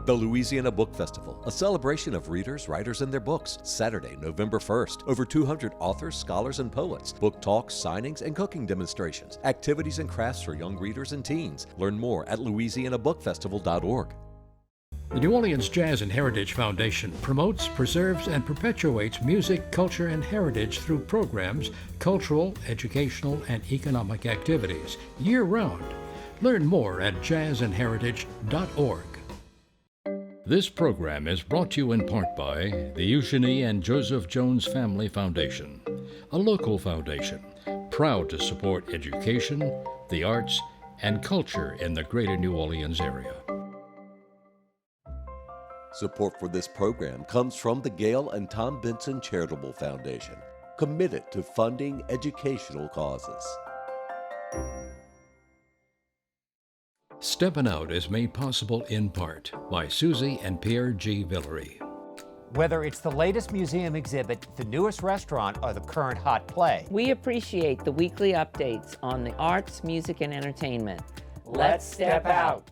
The Louisiana Book Festival, a celebration of readers, writers, and their books. Saturday, November 1st. Over 200 authors, scholars, and poets. Book talks, signings, and cooking demonstrations. Activities and crafts for young readers and teens. Learn more at louisianabookfestival.org. The New Orleans Jazz and Heritage Foundation promotes, preserves, and perpetuates music, culture, and heritage through programs, cultural, educational, and economic activities year-round. Learn more at jazzandheritage.org. This program is brought to you in part by the Eugenie and Joseph Jones Family Foundation, a local foundation proud to support education, the arts, and culture in the greater New Orleans area. Support for this program comes from the Gail and Tom Benson Charitable Foundation, committed to funding educational causes. Steppin Out is made possible in part by Susie and Pierre G. Villery. Whether it's the latest museum exhibit, the newest restaurant, or the current hot play, we appreciate the weekly updates on the arts, music, and entertainment. Let's step out.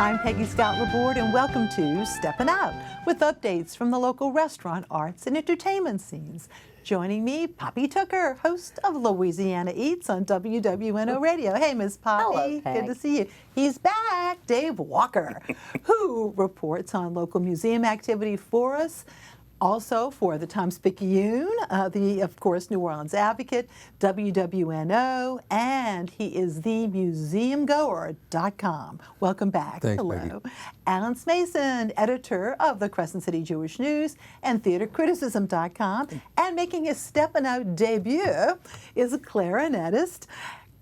I'm Peggy Laborde, and welcome to Steppin Out, with updates from the local restaurant, arts, and entertainment scenes. Joining me, Poppy Tucker, host of Louisiana Eats on WWNO Radio. Hey, Miss Poppy. Hello, Peg. Good to see you. He's back, Dave Walker, who reports on local museum activity for us. Also for the Times-Picayune, of course, New Orleans Advocate, WWNO, and he is themuseumgoer.com. Welcome back. Thanks, hello. Peggy. Alan Smason, editor of the Crescent City Jewish News and theatercriticism.com, and making his Steppin Out debut is a clarinetist,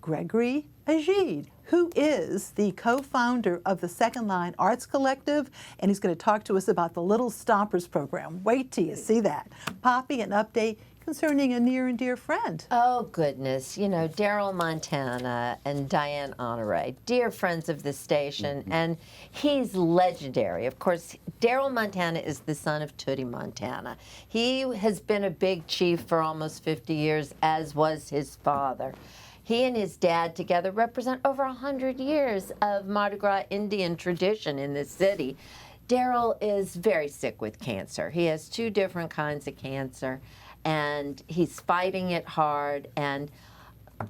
Gregory Agid, who is the co-founder of the Second Line Arts Collective, and he's going to talk to us about the Little Stompers program. Wait till you see that. Poppy, an update concerning a near and dear friend. Oh, goodness. You know, Daryl Montana and Diane Honore, dear friends of the station, and he's legendary. Of course, Daryl Montana is the son of Tootie Montana. He has been a big chief for almost 50 years, as was his father. He and his dad together represent over 100 years of Mardi Gras Indian tradition in this city. Daryl is very sick with cancer. He has 2 different kinds of cancer, and he's fighting it hard. And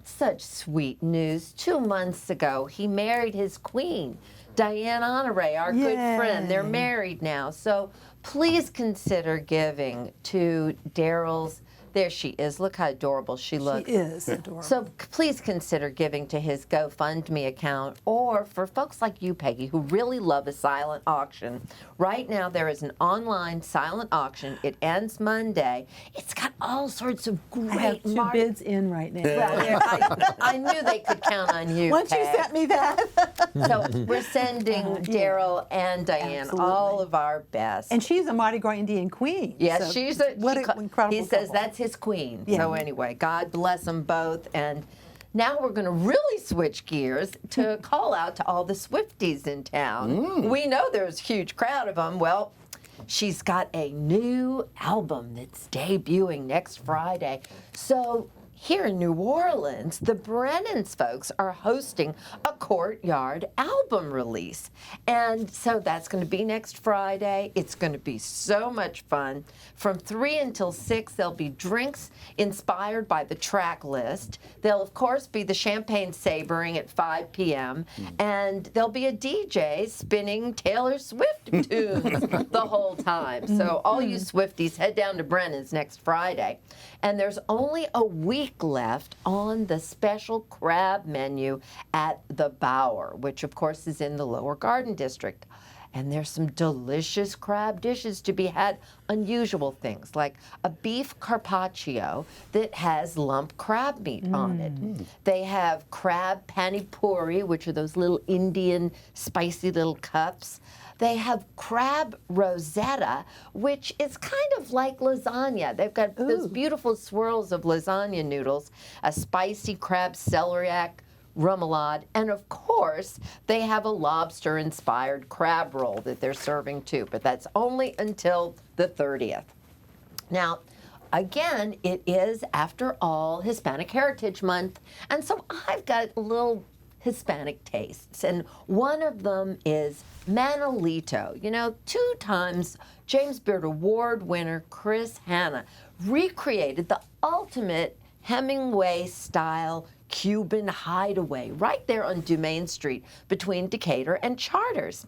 such sweet news. 2 months ago, he married his queen, Diane Honore, our good friend. They're married now. So please consider giving to Daryl's. There she is. Look how adorable she looks. She is adorable. So please consider giving to his GoFundMe account, or for folks like you, Peggy, who really love a silent auction. Right now there is an online silent auction. It ends Monday. It's got all sorts of great I have 2 bids in right now. Well, I knew they could count on you, Once Peg. you sent me that. So we're sending Daryl and Diane Absolutely. all of our best. And she's a Mardi Gras Indian queen. Yes, so she's what an incredible He says couple. that's his queen. Yeah. So anyway, God bless them both. And now we're going to really switch gears to call out to all the Swifties in town. We know there's a huge crowd of them. Well, she's got a new album that's debuting next Friday. So here in New Orleans, the Brennan's folks are hosting a courtyard album release. And so that's going to be next Friday. It's going to be so much fun. From 3 until 6, there'll be drinks inspired by the track list. There'll, of course, be the champagne sabering at 5 p.m. And there'll be a DJ spinning Taylor Swift tunes the whole time. So all you Swifties, head down to Brennan's next Friday. And there's only a week left on the special crab menu at the Bower, which of course is in the Lower Garden District. And there's some delicious crab dishes to be had, unusual things like a beef carpaccio that has lump crab meat on it. They have crab pani puri, which are those little Indian spicy little cups. They have crab rosetta, which is kind of like lasagna. They've got those beautiful swirls of lasagna noodles, a spicy crab celeriac remoulade, and of course, they have a lobster-inspired crab roll that they're serving too, but that's only until the 30th. Now, again, it is, after all, Hispanic Heritage Month, and so I've got little Hispanic tastes, and one of them is Manolito. You know, 2 times James Beard Award winner Chris Hanna recreated the ultimate Hemingway-style Cuban hideaway right there on Dumaine Street between Decatur and Charters.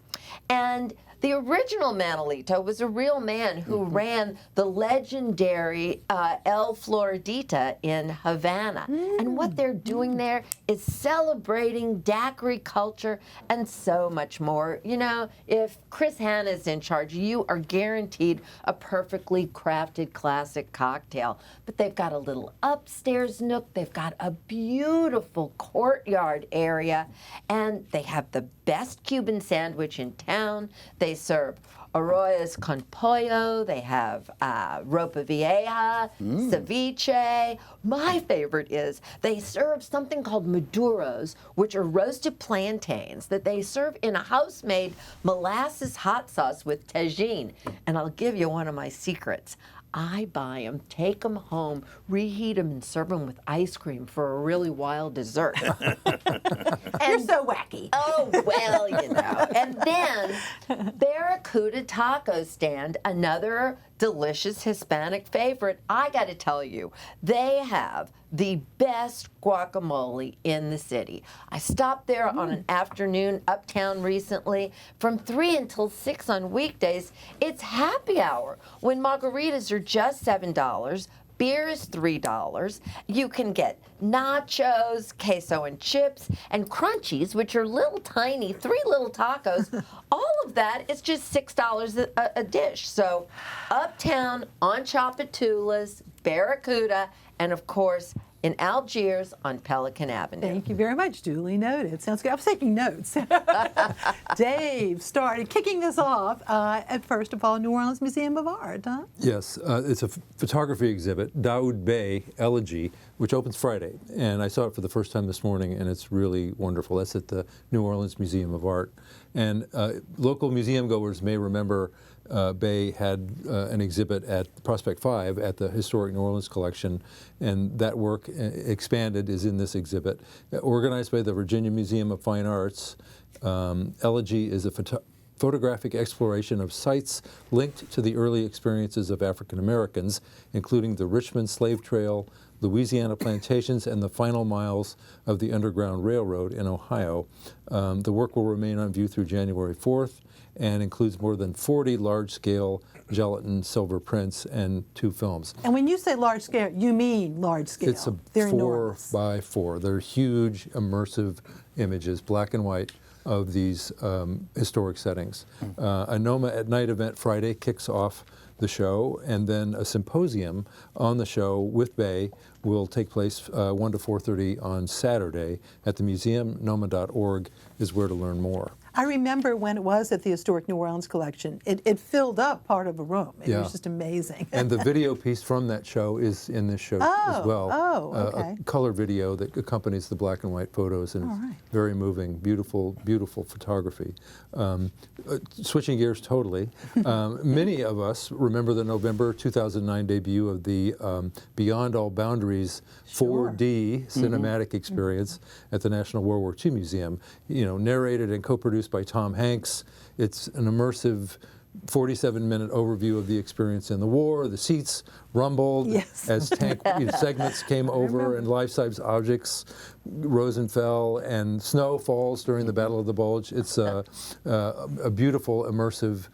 And the original Manolito was a real man who ran the legendary El Floridita in Havana. And what they're doing there is celebrating daiquiri culture and so much more. You know, if Chris Hanna is in charge, you are guaranteed a perfectly crafted classic cocktail. But they've got a little upstairs nook, they've got a beautiful courtyard area, and they have the best Cuban sandwich in town. They serve arroyos con pollo, they have ropa vieja, ceviche. My favorite is they serve something called maduros, which are roasted plantains that they serve in a house-made molasses hot sauce with tagine. And I'll give you one of my secrets. I buy them, take them home, reheat them, and serve them with ice cream for a really wild dessert. You're so wacky. Oh, well, you know. And then Barracuda Taco Stand, another delicious Hispanic favorite. I got to tell you, they have the best guacamole in the city. I stopped there on an afternoon uptown recently. From 3 until 6 on weekdays, it's happy hour when margaritas are just $7. Beer is $3. You can get nachos, queso and chips, and crunchies, which are little tiny, 3 little tacos. All of that is just $6 a dish. So uptown, on Chapatulas, Barracuda, and of course, in Algiers on Pelican Avenue. Thank you very much. Duly noted. Sounds good. I was taking notes. Dave started kicking this off at, first of all, New Orleans Museum of Art, huh? Yes, it's a photography exhibit, Daoud Bey Elegy, which opens Friday. And I saw it for the first time this morning, and it's really wonderful. That's at the New Orleans Museum of Art. And local museum goers may remember Bey had an exhibit at Prospect 5 at the Historic New Orleans Collection, and that work expanded is in this exhibit. Organized by the Virginia Museum of Fine Arts, Elegy is a photographic exploration of sites linked to the early experiences of African Americans, including the Richmond Slave Trail, Louisiana plantations, and the final miles of the Underground Railroad in Ohio. The work will remain on view through January 4th and includes more than 40 large-scale gelatin silver prints and 2 films. And when you say large scale, you mean large scale. It's a They're 4 enormous. by 4. They're huge, immersive images, black and white, of these historic settings. A Noma at Night event Friday kicks off the show, and then a symposium on the show with Bey will take place 1 to 4:30 on Saturday at the museum. Noma.org is where to learn more. I remember when it was at the Historic New Orleans Collection, it filled up part of a room. It was just amazing. And the video piece from that show is in this show as well. Okay. A color video that accompanies the black and white photos, and it's very moving, beautiful, beautiful photography. Switching gears totally, many of us remember the November 2009 debut of the Beyond All Boundaries 4D cinematic experience at the National World War II Museum. You know, narrated and co-produced by Tom Hanks. It's an immersive 47-minute overview of the experience in the war. The seats rumbled as tank segments came over and life-size objects rose and fell, and snow falls during the Battle of the Bulge. It's a beautiful, immersive,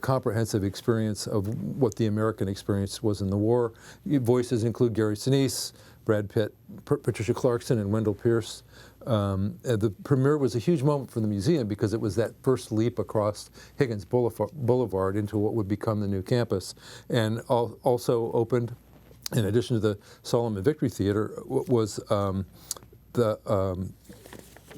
comprehensive experience of what the American experience was in the war. Voices include Gary Sinise, Brad Pitt, Patricia Clarkson, and Wendell Pierce. The premiere was a huge moment for the museum because it was that first leap across Higgins Boulevard into what would become the new campus, and also opened, in addition to the Solomon Victory Theater, was the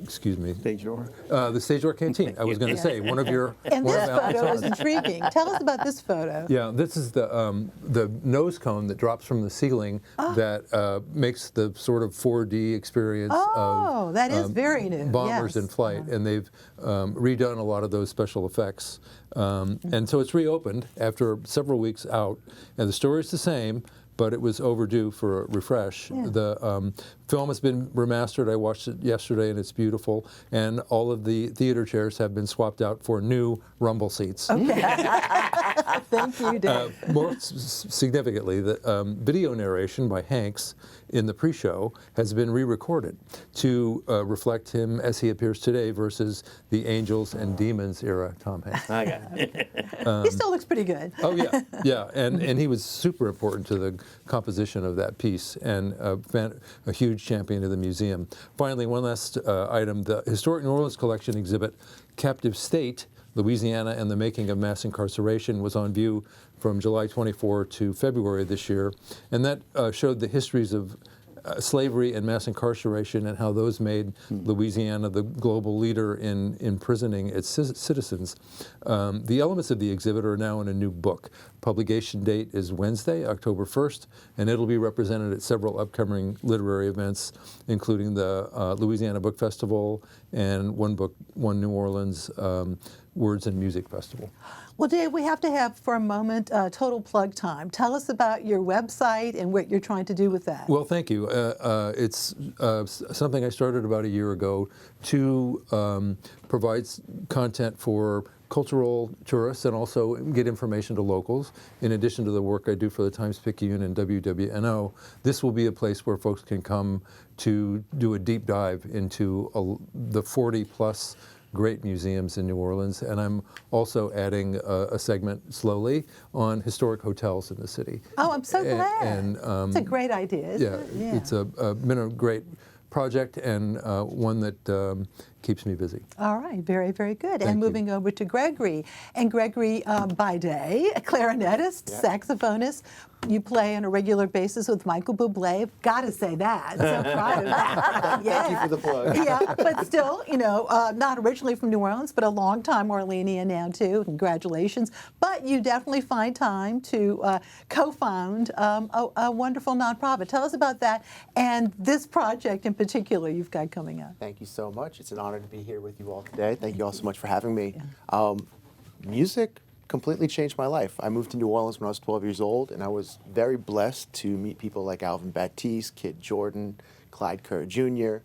excuse me. Stage door. The stage door canteen. I was going to say one of your. And one this of Alan's photo is artists. intriguing. Tell us about this photo. Yeah, this is the nose cone that drops from the ceiling that makes the sort of 4D experience Oh, of that is very new. bombers Yes. in flight, and they've redone a lot of those special effects. And so it's reopened after several weeks out, and the story is the same, but it was overdue for a refresh. Yeah. The film has been remastered. I watched it yesterday, and it's beautiful. And all of the theater chairs have been swapped out for new rumble seats. Okay. Thank you, Dave. More significantly, the video narration by Hanks in the pre-show has been re-recorded to reflect him as he appears today versus the Angels and Demons era Tom Hanks. I got it. He still looks pretty good. Oh yeah, yeah, and he was super important to the composition of that piece, and a huge champion of the museum. Finally, one last item: the Historic New Orleans Collection exhibit, "Captive State: Louisiana and the Making of Mass Incarceration," was on view from July 24 to February this year, and that showed the histories of slavery and mass incarceration and how those made Louisiana the global leader in imprisoning its citizens. The elements of the exhibit are now in a new book. Publication date is Wednesday, October 1st, and it'll be represented at several upcoming literary events, including the Louisiana Book Festival and One New Orleans Words and Music Festival. Well, Dave, we have to have for a moment total plug time. Tell us about your website and what you're trying to do with that. Well, thank you. It's something I started about a year ago to provide content for cultural tourists and also get information to locals. In addition to the work I do for the Times-Picayune and WWNO, this will be a place where folks can come to do a deep dive into the 40-plus great museums in New Orleans, and I'm also adding a segment slowly on historic hotels in the city. Oh, I'm so glad. And it's a great idea, isn't it? Yeah. It's been a great project and one that keeps me busy. All right, very, very good. Thank and you. moving over to Gregory. And Gregory, by day, a clarinetist, saxophonist. You play on a regular basis with Michael Bublé. Got to say that. So proud of that. Yeah. Thank you for the plug. Yeah, but still, not originally from New Orleans, but a long-time Orleanian now, too. Congratulations. But you definitely find time to co-found a wonderful nonprofit. Tell us about that and this project in particular you've got coming up. Thank you so much. It's an honor to be here with you all today. Thank you all so much for having me. Music completely changed my life. I moved to New Orleans when I was 12 years old, and I was very blessed to meet people like Alvin Baptiste, Kid Jordan, Clyde Kerr Jr.,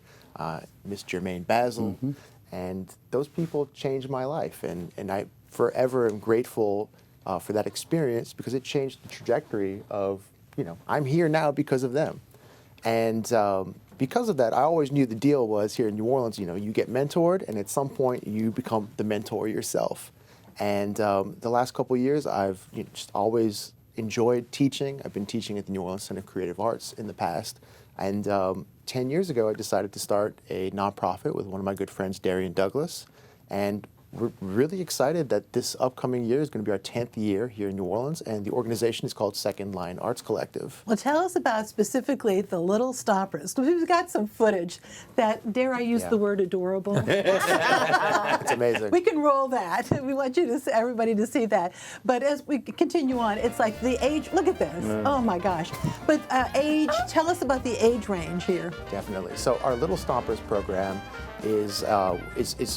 Miss Jermaine Basil, and those people changed my life, and I forever am grateful for that experience because it changed the trajectory of, I'm here now because of them. And because of that, I always knew the deal was here in New Orleans, you get mentored, and at some point you become the mentor yourself. And the last couple of years, I've just always enjoyed teaching. I've been teaching at the New Orleans Center of Creative Arts in the past. And 10 years ago, I decided to start a nonprofit with one of my good friends, Darian Douglas. And we're really excited that this upcoming year is going to be our 10th year here in New Orleans, and the organization is called Second Line Arts Collective. Well, tell us about specifically the Little Stompers. We've got some footage that, dare I use the word adorable? It's amazing. We can roll that. We want you to, everybody to see that. But as we continue on, it's like the age, look at this. Oh my gosh. But age, tell us about the age range here. Definitely. So our Little Stompers program is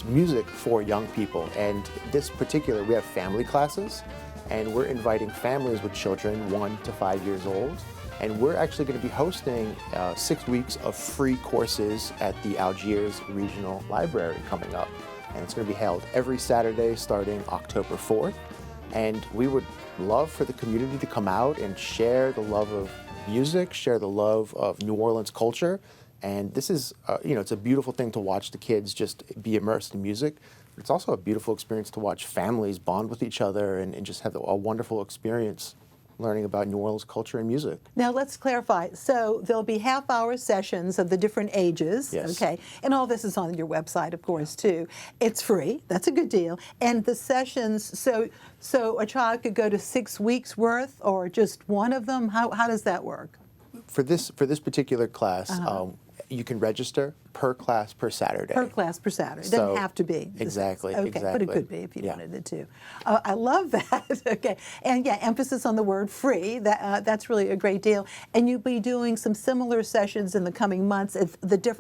music for young people, and this particular, we have family classes, and we're inviting families with children 1 to 5 years old, and we're actually going to be hosting 6 weeks of free courses at the Algiers Regional Library coming up, and it's going to be held every Saturday starting October 4th, and we would love for the community to come out and share the love of music, share the love of New Orleans culture. And this is, it's a beautiful thing to watch the kids just be immersed in music. But it's also a beautiful experience to watch families bond with each other and just have a wonderful experience learning about New Orleans culture and music. Now let's clarify. So there'll be half-hour sessions of the different ages, Yes. okay? And all this is on your website, of course, too. It's free. That's a good deal. And the sessions, so a child could go to 6 weeks worth or just one of them? How does that work? For this particular class, You can register per class per Saturday. Per class per Saturday. It So- doesn't have to be. Exactly, Okay, but it exactly. could be if you Yeah. wanted it to. I love that. Okay, and yeah, emphasis on the word free. That's really a great deal. And you'll be doing some similar sessions in the coming months at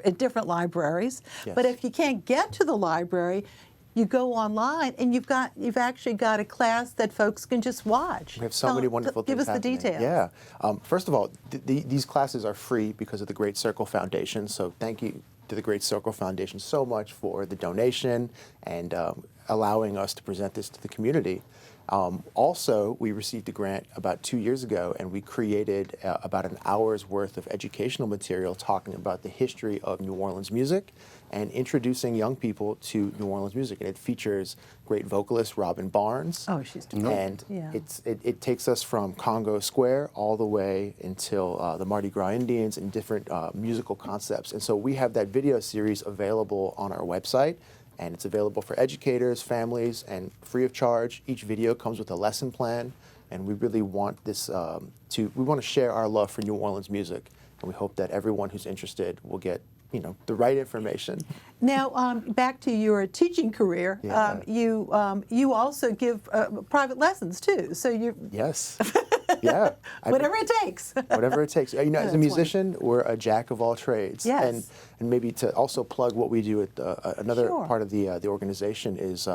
at different libraries. Yes. But if you can't get to the library, you go online and you've actually got a class that folks can just watch. We have so many wonderful things Give us happening. the details. Yeah. First of all, these classes are free because of the Great Circle Foundation. So thank you to the Great Circle Foundation so much for the donation and allowing us to present this to the community. Also, we received a grant about 2 years ago, and we created about an hour's worth of educational material talking about the history of New Orleans music and introducing young people to New Orleans music. And it features great vocalist Robin Barnes. Oh, she's terrific. And Yeah. it takes us from Congo Square all the way until the Mardi Gras Indians and different musical concepts. And so we have that video series available on our website. And it's available for educators, families, and free of charge. Each video comes with a lesson plan, and we really want this we want to share our love for New Orleans music, and we hope that everyone who's interested will get the right information. Now, back to your teaching career. Yeah. You also give private lessons too. So you Yes. Yeah. whatever it takes. Whatever it takes. As a That's musician, we're a jack of all trades. Yes. And maybe to also plug what we do at another Sure. part of the organization is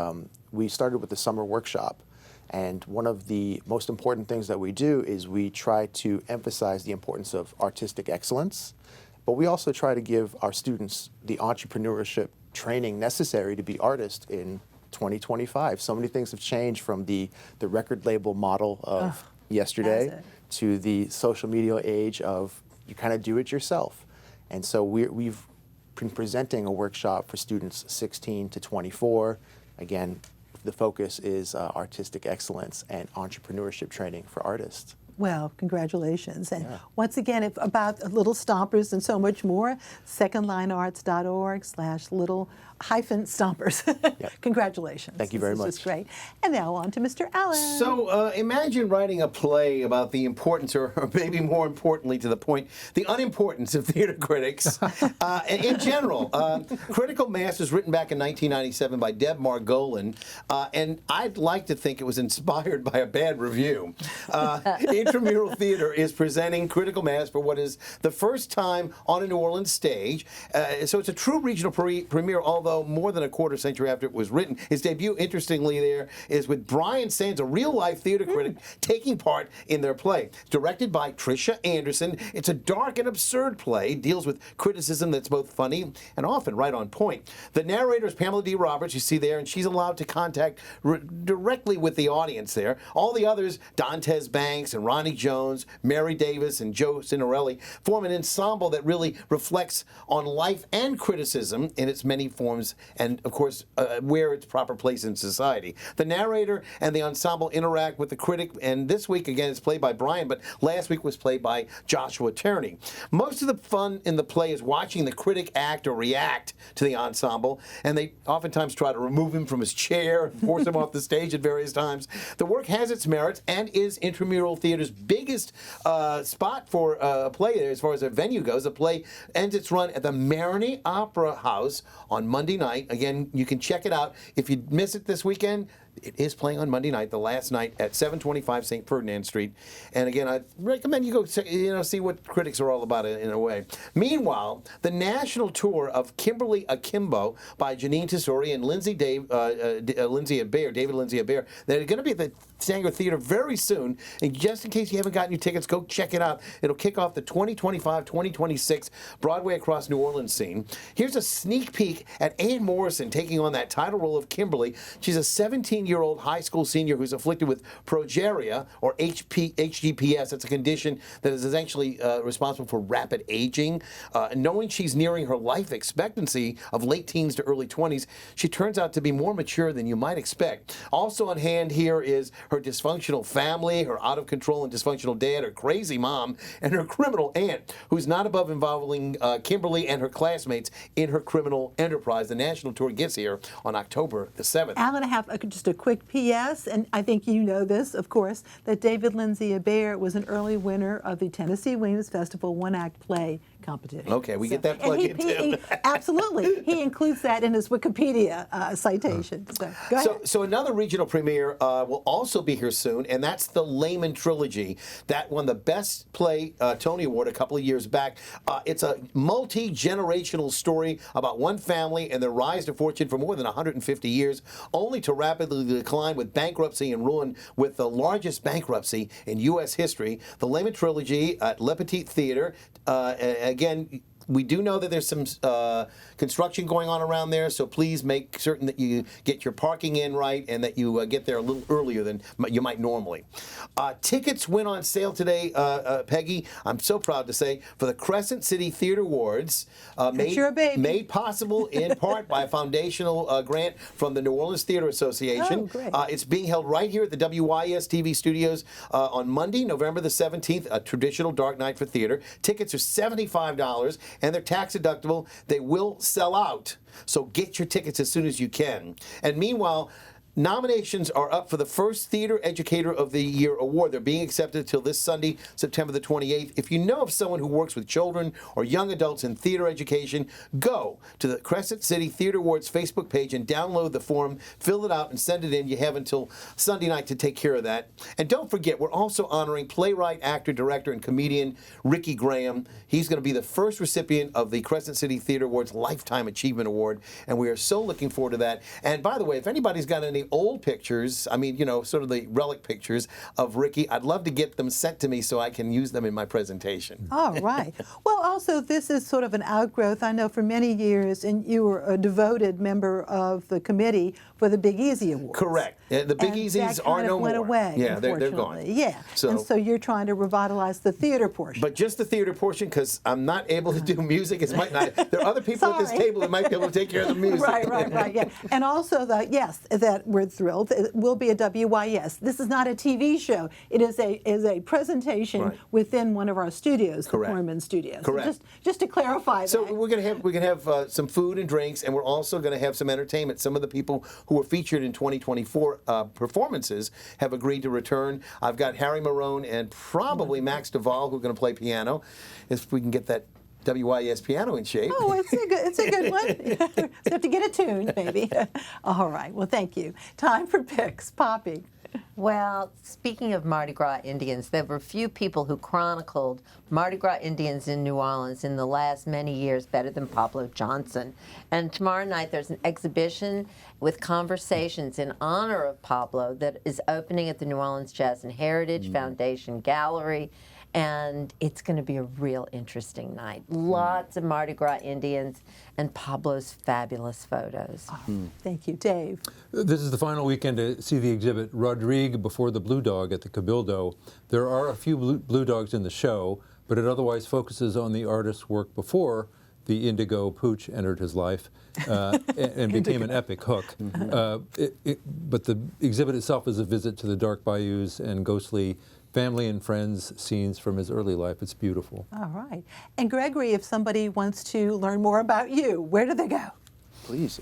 we started with the summer workshop. And one of the most important things that we do is we try to emphasize the importance of artistic excellence, but we also try to give our students the entrepreneurship training necessary to be artists in 2025. So many things have changed from the record label model of yesterday has it? to the social media age of you kind of do it yourself. And so we've been presenting a workshop for students 16 to 24. Again, the focus is artistic excellence and entrepreneurship training for artists. Well, congratulations. And Yeah. once again, about Little Stompers and so much more, secondlinearts.org/little-stompers. Congratulations. Thank you very This is much. just great. And now on to Mr. Allen. So imagine writing a play about the importance, or maybe more importantly to the point, the unimportance of theater critics. In general, Critical Mass was written back in 1997 by Deb Margolin, and I'd like to think it was inspired by a bad review. Intramural Theater is presenting Critical Mass for what is the first time on a New Orleans stage. So it's a true regional premiere, although more than a quarter century after it was written. His debut, interestingly, there is with Brian Sands, a real-life theater critic, taking part in their play. Directed by Tricia Anderson, it's a dark and absurd play, deals with criticism that's both funny and often right on point. The narrator is Pamela D. Roberts, you see there, and she's allowed to contact directly with the audience there. All the others, Dantes Banks and Ronnie Jones, Mary Davis, and Joe Cinerelli, form an ensemble that really reflects on life and criticism in its many forms and, of course, where its proper place in society. The narrator and the ensemble interact with the critic, and this week, again, it's played by Brian, but last week was played by Joshua Turney. Most of the fun in the play is watching the critic act or react to the ensemble, and they oftentimes try to remove him from his chair and force him off the stage at various times. The work has its merits and is Intramural Theater's biggest spot for a play as far as a venue goes. The play ends its run at the Marigny Opera House on Monday night. Again, you can check it out. If you miss it this weekend, it is playing on Monday night, the last night at 725 St. Ferdinand Street. And again, I recommend you go see what critics are all about in a way. Meanwhile, the national tour of Kimberly Akimbo by Janine Tesori and David Lindsay Abair, they're going to be at the Sanger Theater very soon. And just in case you haven't gotten your tickets, go check it out. It'll kick off the 2025-2026 Broadway Across New Orleans scene. Here's a sneak peek at Ann Morrison taking on that title role of Kimberly. She's a 17-year-old high school senior who's afflicted with progeria, or HGPS. It's a condition that is essentially responsible for rapid aging. Knowing she's nearing her life expectancy of late teens to early 20s, she turns out to be more mature than you might expect. Also on hand here is her dysfunctional family, her out-of-control and dysfunctional dad, her crazy mom, and her criminal aunt, who's not above involving Kimberly and her classmates in her criminal enterprise. The national tour gets here on October the 7th. Alan, I have just a quick P.S., and I think you know this, of course, that David Lindsay Abair was an early winner of the Tennessee Williams Festival one-act play, competition. Okay, we get that plug in too. Absolutely. He includes that in his Wikipedia citation. So, go ahead. So another regional premiere will also be here soon, and that's the Layman Trilogy. That won the Best Play Tony Award a couple of years back. It's a multi-generational story about one family and their rise to fortune for more than 150 years, only to rapidly decline with bankruptcy and ruin with the largest bankruptcy in U.S. history. The Layman Trilogy at Le Petit Theater. Again, we do know that there's some construction going on around there, so please make certain that you get your parking in right and that you get there a little earlier than you might normally. Tickets went on sale today, Peggy, I'm so proud to say, for the Crescent City Theater Awards, made possible in part by a foundational grant from the New Orleans Theater Association. Oh, great. It's being held right here at the WYES TV studios on Monday, November the 17th, a traditional dark night for theater. Tickets are $75. And they're tax deductible. They will sell out. So get your tickets as soon as you can. And meanwhile, nominations are up for the first Theater Educator of the Year award. They're being accepted until this Sunday, September the 28th. If you know of someone who works with children or young adults in theater education, go to the Crescent City Theater Awards Facebook page and download the form, fill it out, and send it in. You have until Sunday night to take care of that. And don't forget, we're also honoring playwright, actor, director, and comedian Ricky Graham. He's going to be the first recipient of the Crescent City Theater Awards Lifetime Achievement Award, and we are so looking forward to that. And by the way, if anybody's got any old pictures, I mean, you know, sort of the relic pictures of Ricky, I'd love to get them sent to me so I can use them in my presentation. All right. Well, also, this is sort of an outgrowth. I know for many years, and you were a devoted member of the committee for the Big Easy Awards. Correct. The Big Easies are no more. Went away, yeah, they're gone. Yeah. So, and so you're trying to revitalize the theater portion. But just the theater portion, because I'm not able to do music. It might not. There are other people at this table that might be able to take care of the music. Right. Yeah. And also, that we're thrilled. It will be a WYES. This is not a TV show. It is a presentation within one of our studios, the Corman Studios. Correct. So just to clarify that. So we're gonna have some food and drinks, and we're also gonna have some entertainment. Some of the people who were featured in 2024 performances have agreed to return. I've got Harry Marone and probably Max Duvall who are gonna play piano, if we can get that WYES piano in shape. Oh, it's a good one. You have to get it tuned, maybe. All right. Well, thank you. Time for picks. Poppy. Well, speaking of Mardi Gras Indians, there were few people who chronicled Mardi Gras Indians in New Orleans in the last many years better than Pablo Johnson. And tomorrow night there's an exhibition with conversations in honor of Pablo that is opening at the New Orleans Jazz and Heritage Foundation Gallery. And it's going to be a real interesting night. Lots of Mardi Gras Indians and Pablo's fabulous photos. Thank you. Dave. This is the final weekend to see the exhibit Rodrigue Before the Blue Dog at the Cabildo. There are a few blue dogs in the show, but it otherwise focuses on the artist's work before the indigo pooch entered his life and became an epic hook. But the exhibit itself is a visit to the dark bayous and ghostly family and friends scenes from his early life. It's beautiful. All right. And Gregory, if somebody wants to learn more about you, where do they go? Please,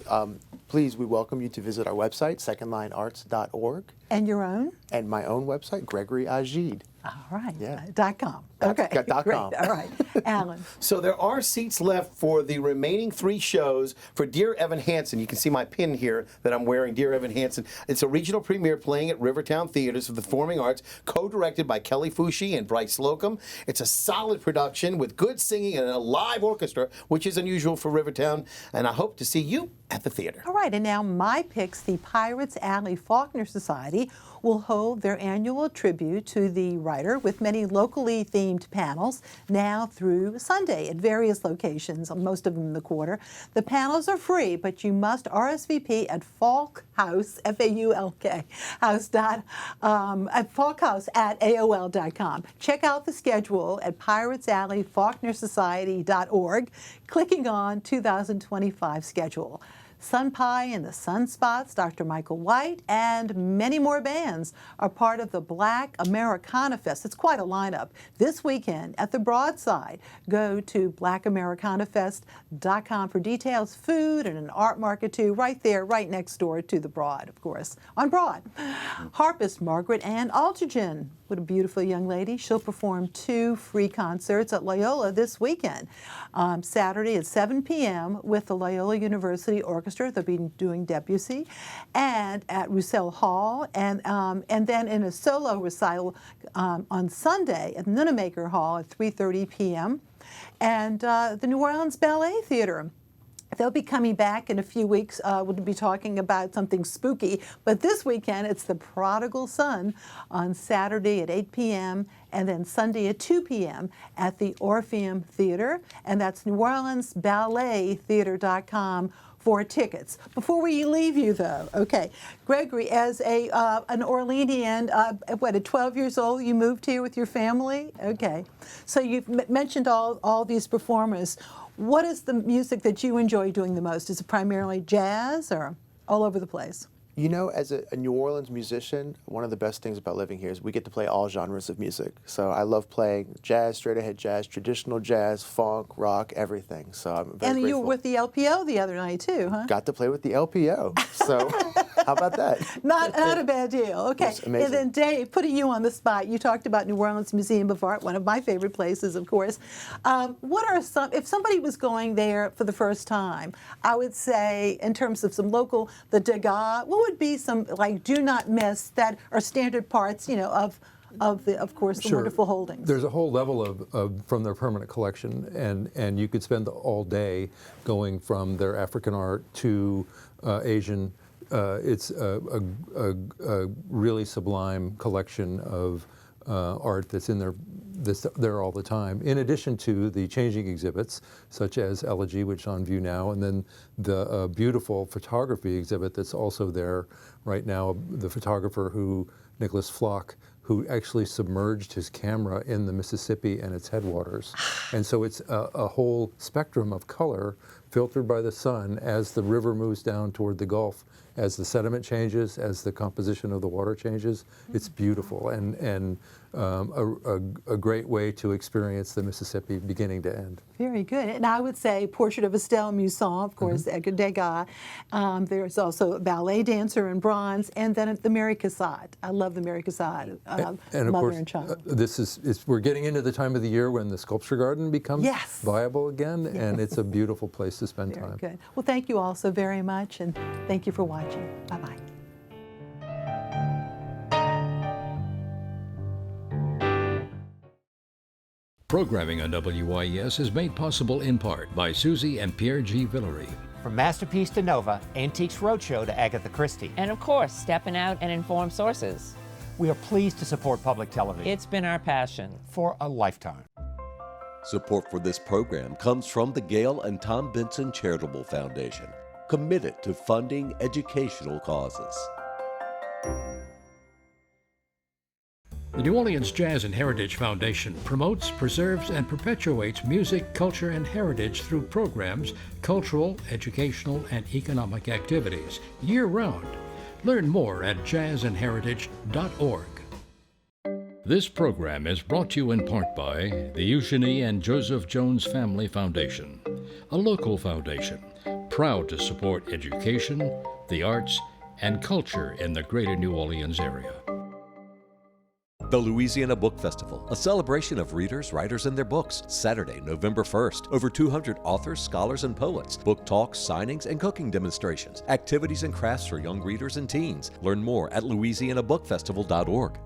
we welcome you to visit our website, secondlinearts.org. And your own? And my own website, Gregory Agid. All right. Yeah. .com. Okay. Great. .com. All right. Alan. So there are seats left for the remaining 3 shows for Dear Evan Hansen. You can see my pin here that I'm wearing, Dear Evan Hansen. It's a regional premiere playing at Rivertown Theaters for the Performing Arts, co-directed by Kelly Fushi and Bryce Slocum. It's a solid production with good singing and a live orchestra, which is unusual for Rivertown. And I hope to see you at the theater. All right. And now my picks, the Pirates Alley Faulkner Society will hold their annual tribute to the writer with many locally themed panels now through Sunday at various locations, most of them in the quarter. The panels are free, but you must RSVP at Falk House, F-A-U-L-K, at falkhouse@AOL.com. Check out the schedule at piratesalleyfaulknersociety.org, clicking on 2025 schedule. Sun Pie and the Sunspots, Dr. Michael White, and many more bands are part of the Black Americana Fest. It's quite a lineup. This weekend at the Broadside. Go to blackamericanafest.com for details, food, and an art market too, right there, right next door to the Broad, of course, on Broad. Harpist Margaret Ann Altergen What a beautiful young lady. She'll perform 2 free concerts at Loyola this weekend. Saturday at 7 p.m. with the Loyola University Orchestra. They'll be doing Debussy, and at Roussel Hall, and then in a solo recital on Sunday at Nunemaker Hall at 3:30 p.m. And the New Orleans Ballet Theater. They'll be coming back in a few weeks. We'll be talking about something spooky. But this weekend, it's The Prodigal Son on Saturday at 8 p.m. and then Sunday at 2 p.m. at the Orpheum Theater. And that's NewOrleansBalletTheater.com for tickets. Before we leave you, though, okay, Gregory, as an Orleanian, at 12 years old, you moved here with your family? Okay. So you've mentioned all these performers. What is the music that you enjoy doing the most? Is it primarily jazz or all over the place? You know, as a New Orleans musician, one of the best things about living here is we get to play all genres of music. So I love playing jazz, straight-ahead jazz, traditional jazz, funk, rock, everything. So I'm very grateful. You were with the LPO the other night, too, huh? Got to play with the LPO. So how about that? Not a bad deal. Okay. And then, Dave, putting you on the spot, you talked about New Orleans Museum of Art, one of my favorite places, of course. What are if somebody was going there for the first time, I would say, in terms of some local, the Degas, what would be some, like, do not miss that are standard parts, of course, the wonderful holdings? There's a whole level of from their permanent collection, and you could spend all day going from their African art to Asian. It's a really sublime collection of art that's in there all the time, in addition to the changing exhibits, such as Elegy, which is on view now, and then the beautiful photography exhibit that's also there right now, the photographer Nicholas Flock, who actually submerged his camera in the Mississippi and its headwaters. And so it's a whole spectrum of color filtered by the sun as the river moves down toward the Gulf. As the sediment changes, as the composition of the water changes, it's beautiful and a great way to experience the Mississippi beginning to end. Very good. And I would say Portrait of Estelle Muson, of course, Edgar Degas. There's also a ballet dancer in bronze, and then the Mary Cassatt. I love the Mary Cassatt, and of mother course, and child. We're getting into the time of the year when the sculpture garden becomes Yes. viable again, and it's a beautiful place to spend Very time. good. Well, thank you all so very much, and thank you for watching. Bye-bye. Programming on WYES is made possible in part by Susie and Pierre G. Villery. From Masterpiece to Nova, Antiques Roadshow to Agatha Christie. And of course, Steppin Out and Informed Sources. We are pleased to support public television. It's been our passion. For a lifetime. Support for this program comes from the Gail and Tom Benson Charitable Foundation, committed to funding educational causes. The New Orleans Jazz and Heritage Foundation promotes, preserves, and perpetuates music, culture, and heritage through programs, cultural, educational, and economic activities year-round. Learn more at jazzandheritage.org. This program is brought to you in part by the Eugenie and Joseph Jones Family Foundation, a local foundation proud to support education, the arts, and culture in the greater New Orleans area. The Louisiana Book Festival, a celebration of readers, writers, and their books. Saturday, November 1st. Over 200 authors, scholars, and poets. Book talks, signings, and cooking demonstrations. Activities and crafts for young readers and teens. Learn more at louisianabookfestival.org.